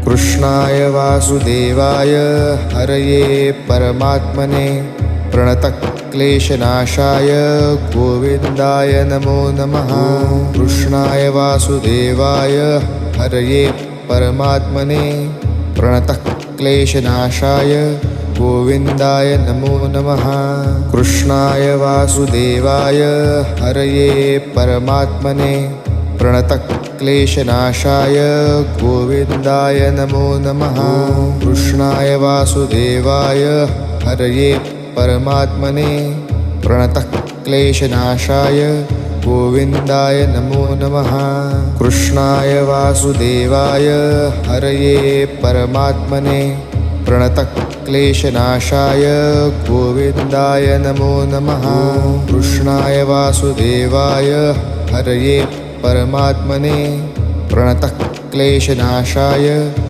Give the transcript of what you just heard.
कृष्णाय वासुदेवाय हरये परमात्मने प्रणतक्लेशनाशाय गोविन्दाय नमो नमः। कृष्णाय वासुदेवाय हरये परमात्मने प्रणतक्लेशनाशाय गोविन्दाय नमो नमः। कृष्णाय वासुदेवाय हरये परमात्मने प्रणतक्लेशनाशाय गोविन्दाय नमो नमः। कृष्णाय वासुदेवाय हरये परमात्मने प्रणतक्लेशनाशाय गोविन्दाय नमो नमः। कृष्णाय वासुदेवाय हरये परमात्मने प्रणतक्लेशनाशाय गोविन्दाय नमो नमः। कृष्णाय वासुदेवाय हरये परमात्मने प्रणतक्लेशनाशाय